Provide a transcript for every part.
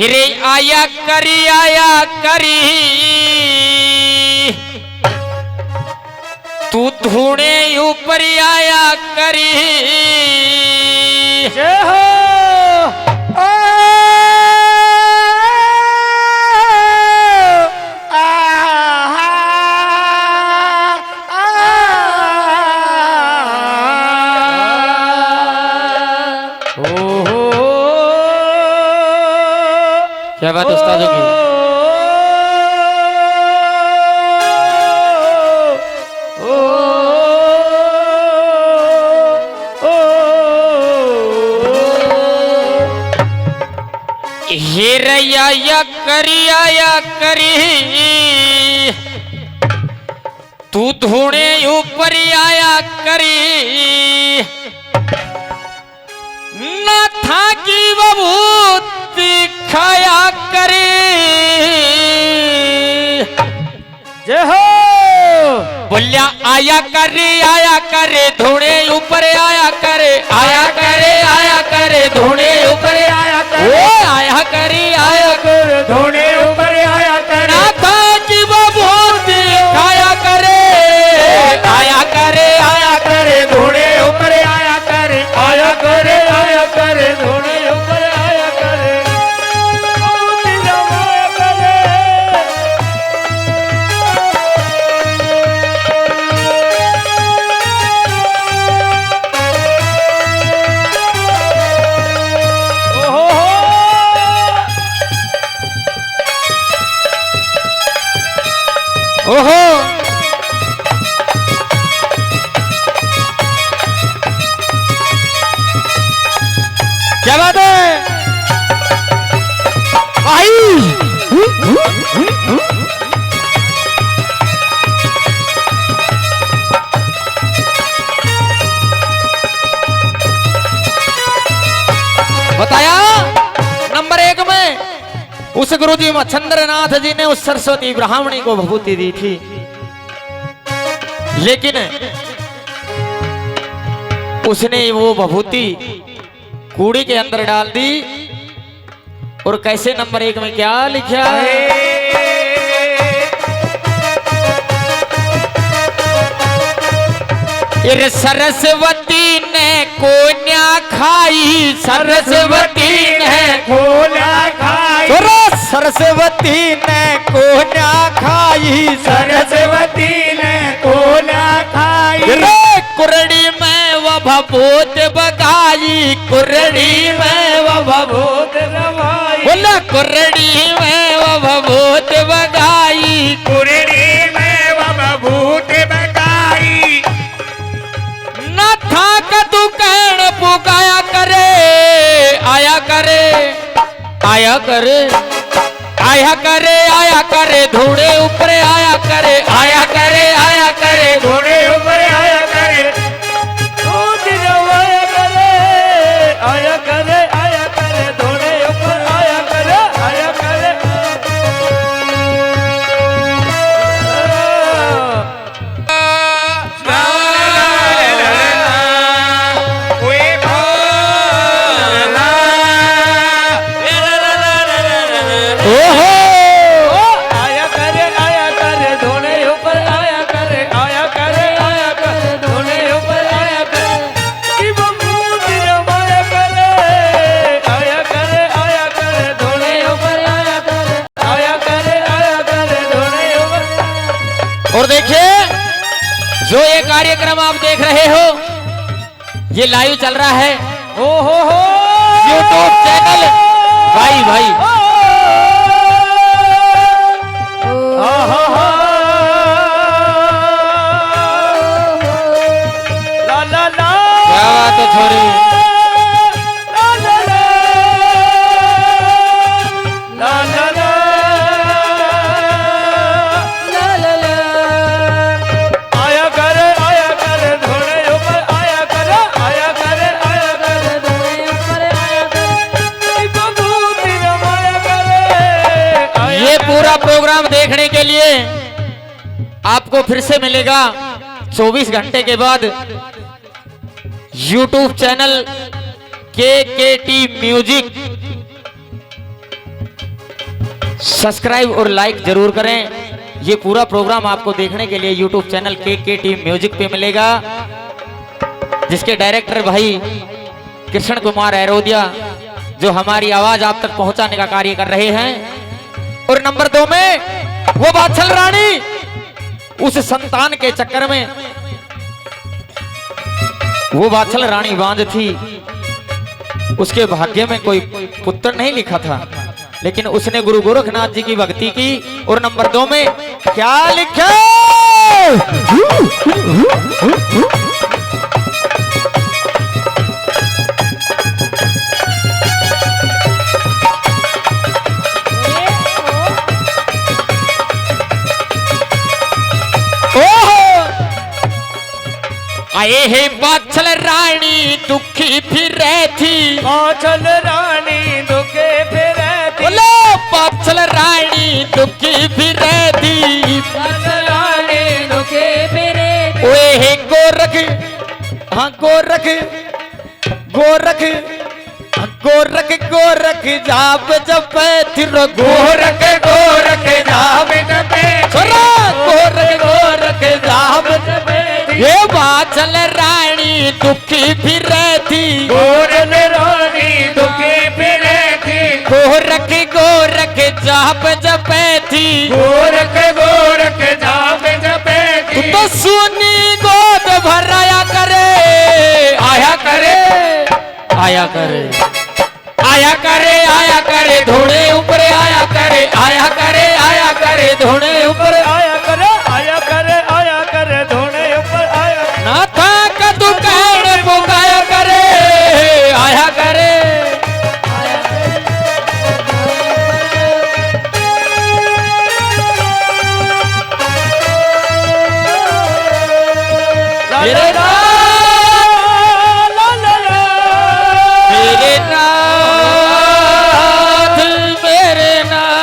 हिरे आया करी तू धूणे ऊपर आया करी। जय हो क्या बात उस्तादों की। हिरैया आया करी तू धूणे ऊपर आया करी। न था कि बबूत खाया करे। जय हो बोलिया आया करे धूणे ऊपर आया करे धूणे ऊपर आया करे। ओ आया करे धोने ऊपर आया करे। ना था कि वो बहुत खाया करे। आया करे धोने ऊपर आया करे धोने ऊपर आया करे। ओहो क्या बात है भाई। बताया नंबर 1 में उस गुरुजी मच्छंद्रनाथ जी ने उस सरस्वती ब्राह्मणी को विभूति दी थी, लेकिन उसने वो विभूति कूड़ी के अंदर डाल दी। और कैसे नंबर 1 में क्या लिखा है? सरस्वती ने कोन्या खाई, सरस्वती ने कोला खाई, सरस्वती ने कोन्या खाई, सरस्वती ने कोला खाई। कुरड़ी में वो भभूत बगाई, कुरड़ी में वो भभूत रवाई। बोला कुरड़ी में वो भभूत बगाई, कुरड़ी में वो भभूत बगाई। न था का तू कहण पुकाया करे। आया करे धूणे ऊपर आया करे धोने ऊपर आया करे। आया करे धोने ऊपर आया करे। ओहो आया करे धोने ऊपर आया करे धोने ऊपर आया करे। कि बबूत रवाया करे। आया करे धोने ऊपर आया करे धोने ऊपर। और देखिए जो ये कार्यक्रम आप देख रहे हो ये लाइव चल रहा है हो यूट्यूब चैनल भाई क्या बात है छोरी। आया करे धोने ऊपर आया करे धोने ऊपर आया करे। बबूत रवाया करे। ये पूरा प्रोग्राम देखने के लिए आपको फिर से मिलेगा 24 घंटे के बाद YouTube channel KKT music subscribe और लाइक जरूर करें। ये पूरा प्रोग्राम आपको देखने के लिए YouTube चैनल के टीम म्यूजिक पे मिलेगा, जिसके डायरेक्टर भाई कृष्ण कुमार ऐरोदिया जो हमारी आवाज आप तक पहुंचाने का कार्य कर रहे हैं। और नंबर 2 में वो बादशाह रानी, उस संतान के चक्कर में वो बादशाह रानी बांझ थी, उसके भाग्य में कोई पुत्र नहीं लिखा था, लेकिन उसने गुरु गोरखनाथ जी की भक्ति की। और नंबर 2 में क्या लिखा? आए हे बादशाह रानी दुखी फिर थी, बादशाह रानी दुखे फिर थी, बोलो बादशाह रानी दुखी फिर थी, बादशाह रानी दुखे फिर थी। ओए हे गोरख, हाँ गोरख गोरख गोरख गोरख जाप जपे थिर गोरख गोरख जाप जपे, गोरख गोरख जाप जपे। ये बादशाह रानी दुखी फिर थी, गोरख रानी दुखे फिर थी, गोरख गोरख जाप जपे थी, गोरख गोरख जाप जपे तू थी। तो सुनी गोद भराया करे, आया करे आया करे आया करे आया करे धोने ऊपर आया करे, आया करे आया करे धोने ऊपर आया करे आया करे आया करे धोने ऊपर आया। ना था कदू कहने पुकाया करे, आया करे मेरे मेरे नाथ मेरे नाथ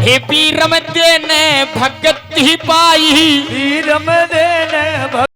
हे पीर मध्य ने भगत ही पाई,